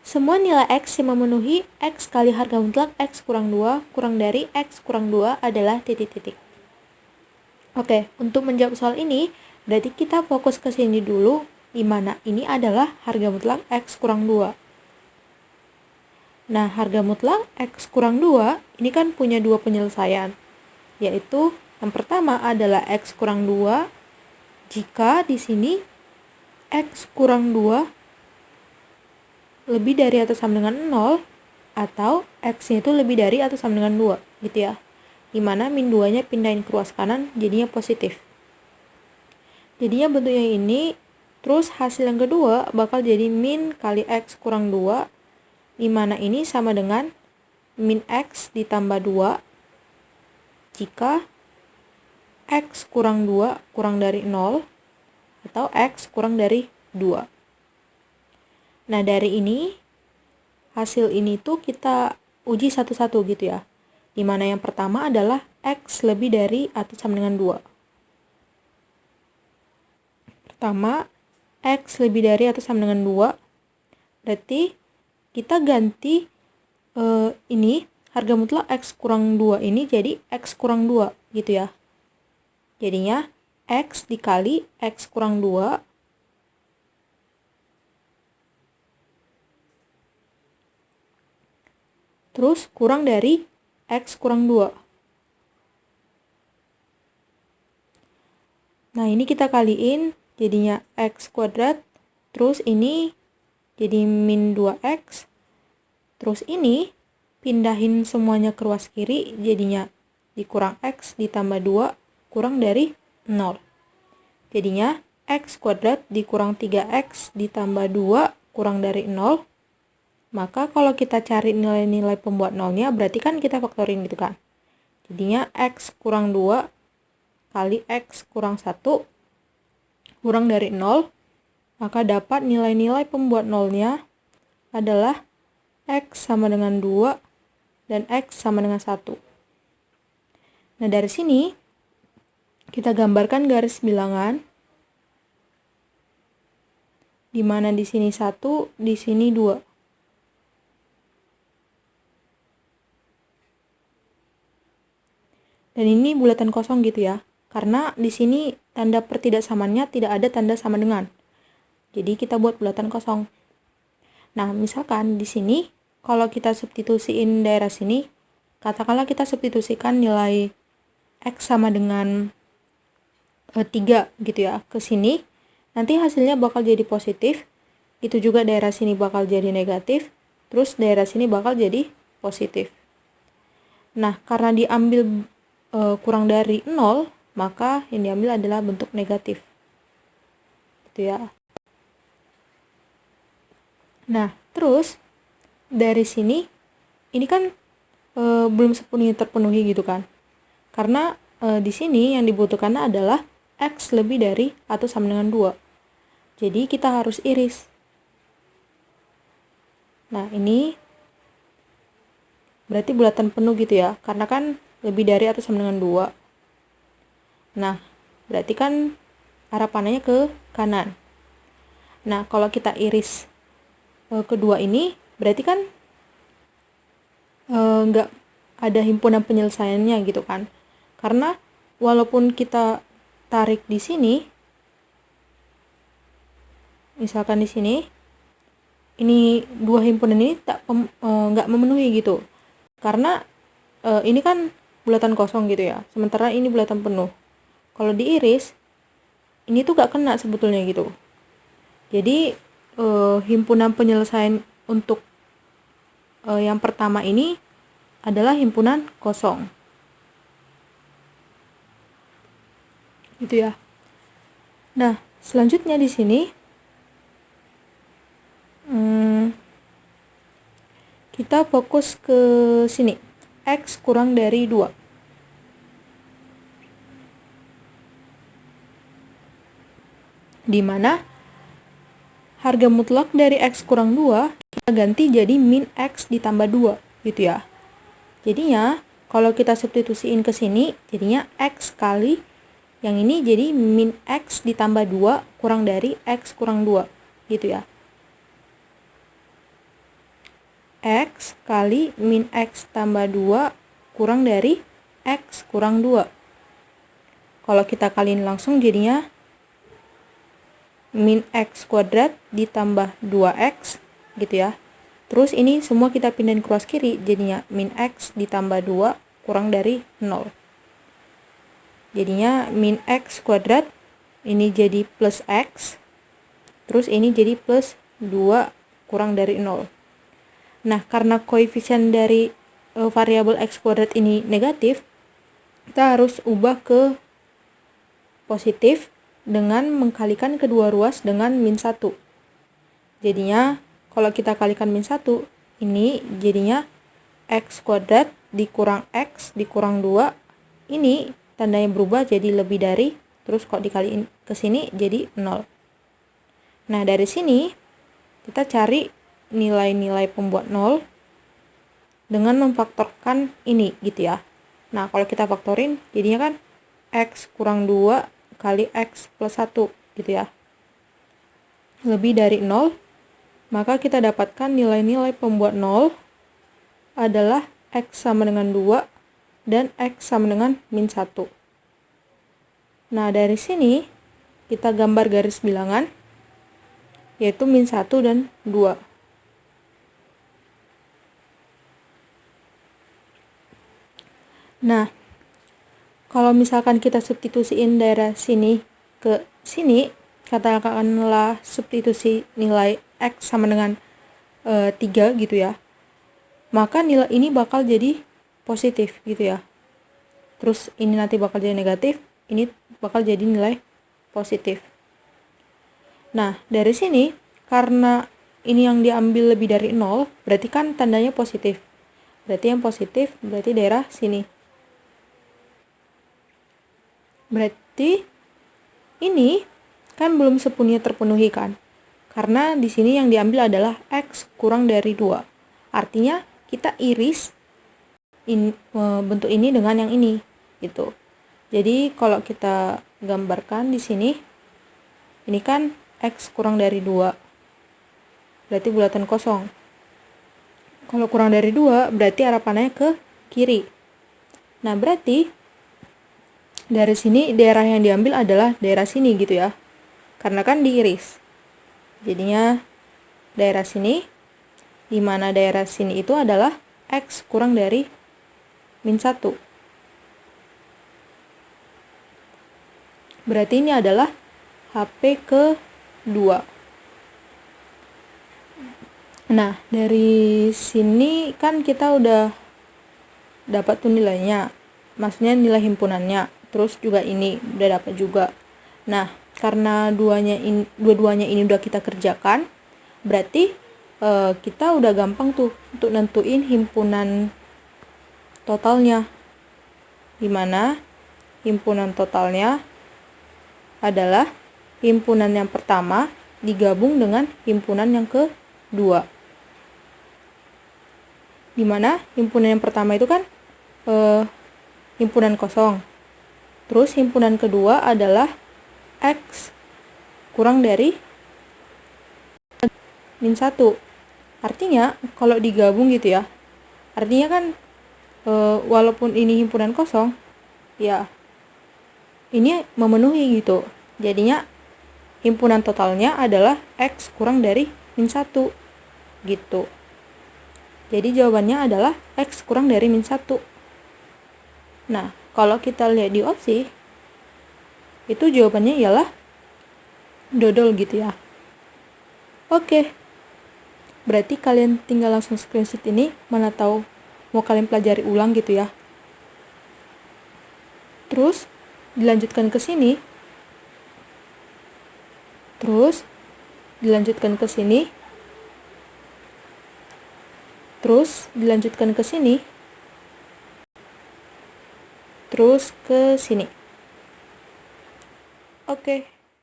Semua nilai X yang memenuhi X kali harga mutlak X kurang 2 kurang dari X kurang 2 adalah titik-titik. Oke, untuk menjawab soal ini, berarti kita fokus ke sini dulu, di mana ini adalah harga mutlak X kurang 2. Nah, harga mutlak X kurang 2 ini kan punya dua penyelesaian, yaitu yang pertama adalah X kurang 2 jika di sini X kurang 2 lebih dari atau sama dengan 0 atau X-nya itu lebih dari atau sama dengan 2 gitu ya. Dimana min 2-nya pindahin ke ruas kanan jadinya positif. Jadinya bentuknya ini, terus hasil yang kedua bakal jadi min kali X kurang 2, dimana ini sama dengan min X ditambah 2 jika X kurang 2 kurang dari 0 atau X kurang dari 2. Nah, dari ini, hasil ini tuh kita uji satu-satu gitu ya. Dimana yang pertama adalah X lebih dari atau sama dengan 2. Pertama, X lebih dari atau sama dengan 2. Berarti kita ganti ini, harga mutlak X kurang 2 ini jadi X kurang 2 gitu ya. Jadinya X dikali X kurang 2 terus kurang dari X kurang 2. Nah, ini kita kaliin jadinya X kuadrat, terus ini jadi min 2X, terus ini pindahin semuanya ke ruas kiri, jadinya dikurang X ditambah 2 kurang dari 0. Jadinya X kuadrat dikurang 3X ditambah 2 kurang dari 0. Maka kalau kita cari nilai-nilai pembuat nolnya, berarti kan kita faktorin gitu kan. Jadinya X kurang 2 kali X kurang 1 kurang dari 0. Maka dapat nilai-nilai pembuat nolnya adalah X sama dengan 2 dan X sama dengan 1. Nah, dari sini kita gambarkan garis bilangan, di mana di sini 1, di sini 2. Dan ini bulatan kosong gitu ya. Karena di sini tanda pertidaksamaannya tidak ada tanda sama dengan. Jadi kita buat bulatan kosong. Nah, misalkan di sini kalau kita substitusiin daerah sini, katakanlah kita substitusikan nilai X sama dengan 3 gitu ya ke sini, nanti hasilnya bakal jadi positif. Itu juga daerah sini bakal jadi negatif, terus daerah sini bakal jadi positif. Nah, karena diambil kurang dari 0, maka yang diambil adalah bentuk negatif gitu ya. Nah, terus dari sini ini kan belum sepenuhnya terpenuhi gitu kan, karena di sini yang dibutuhkan adalah X lebih dari atau sama dengan 2. Jadi kita harus iris. Nah, ini berarti bulatan penuh gitu ya, karena kan lebih dari atau sama dengan 2. Nah, berarti kan arah panahnya ke kanan. Nah, kalau kita iris kedua ini, berarti kan nggak ada himpunan penyelesaiannya gitu kan. Karena walaupun kita tarik di sini, misalkan di sini, ini dua himpunan ini nggak memenuhi gitu. Karena ini kan bulatan kosong gitu ya, sementara ini bulatan penuh. Kalau diiris, ini tuh gak kena sebetulnya gitu. Jadi himpunan penyelesaian untuk yang pertama ini adalah himpunan kosong gitu ya. Nah, selanjutnya di sini kita fokus ke sini, X kurang dari 2. Di mana harga mutlak dari X kurang 2 kita ganti jadi min X ditambah 2 gitu ya. Jadinya kalau kita substitusiin ke sini, jadinya X kali yang ini jadi min X ditambah 2 kurang dari X kurang 2 gitu ya. X kali min X tambah 2 kurang dari X kurang 2. Kalau kita kaliin langsung jadinya min X kuadrat ditambah 2X gitu ya. Terus ini semua kita pindahin ke ruas kiri, jadinya min X ditambah 2 kurang dari 0. Jadinya min X kuadrat, ini jadi plus X, terus ini jadi plus 2 kurang dari 0. Nah, karena koefisien dari variabel X kuadrat ini negatif, kita harus ubah ke positif dengan mengkalikan kedua ruas dengan min 1. Jadinya, kalau kita kalikan min 1, ini jadinya X kuadrat dikurang X dikurang 2, ini tandanya berubah jadi lebih dari, terus kalau dikaliin ke sini jadi 0. Nah, dari sini kita cari nilai-nilai pembuat 0 dengan memfaktorkan ini gitu ya. Nah, kalau kita faktorin jadinya kan X kurang 2 kali X plus 1 gitu ya. Lebih dari 0, maka kita dapatkan nilai-nilai pembuat 0 adalah X sama dengan 2 dan X sama dengan min 1. Nah, dari sini kita gambar garis bilangan, yaitu min 1 dan 2. Nah, kalau misalkan kita substitusiin daerah sini ke sini, katakanlah substitusi nilai X sama dengan 3 gitu ya, maka nilai ini bakal jadi positif gitu ya. Terus ini nanti bakal jadi negatif, ini bakal jadi nilai positif. Nah, dari sini, karena ini yang diambil lebih dari 0, berarti kan tandanya positif. Berarti yang positif berarti daerah sini. Berarti ini kan belum sepenuhnya terpenuhi kan? Karena di sini yang diambil adalah X kurang dari 2. Artinya kita iris bentuk ini dengan yang ini gitu. Jadi kalau kita gambarkan di sini, ini kan X kurang dari 2. Berarti bulatan kosong. Kalau kurang dari 2 berarti arah panahnya ke kiri. Nah, berarti dari sini daerah yang diambil adalah daerah sini gitu ya. Karena kan diiris. Jadinya daerah sini, di mana daerah sini itu adalah X kurang dari min 1. Berarti ini adalah HP ke 2. Nah, dari sini kan kita udah dapat tuh nilainya. Maksudnya nilai himpunannya. Terus juga ini udah dapat juga. Nah, karena dua-duanya ini udah kita kerjakan, berarti kita udah gampang tuh untuk nentuin himpunan totalnya. Dimana himpunan totalnya adalah himpunan yang pertama digabung dengan himpunan yang kedua. Dimana himpunan yang pertama itu kan himpunan kosong. Terus himpunan kedua adalah X kurang dari min 1. Artinya kalau digabung gitu ya, artinya kan walaupun ini himpunan kosong, ya ini memenuhi gitu. Jadinya himpunan totalnya adalah X kurang dari min 1 gitu. Jadi jawabannya adalah X kurang dari min 1. Nah, kalau kita lihat di opsi, itu jawabannya ialah dodol gitu ya. Oke. Berarti kalian tinggal langsung screenshot ini, mana tahu mau kalian pelajari ulang gitu ya. Terus dilanjutkan ke sini. Terus dilanjutkan ke sini. Terus dilanjutkan ke sini. Terus ke sini. Oke.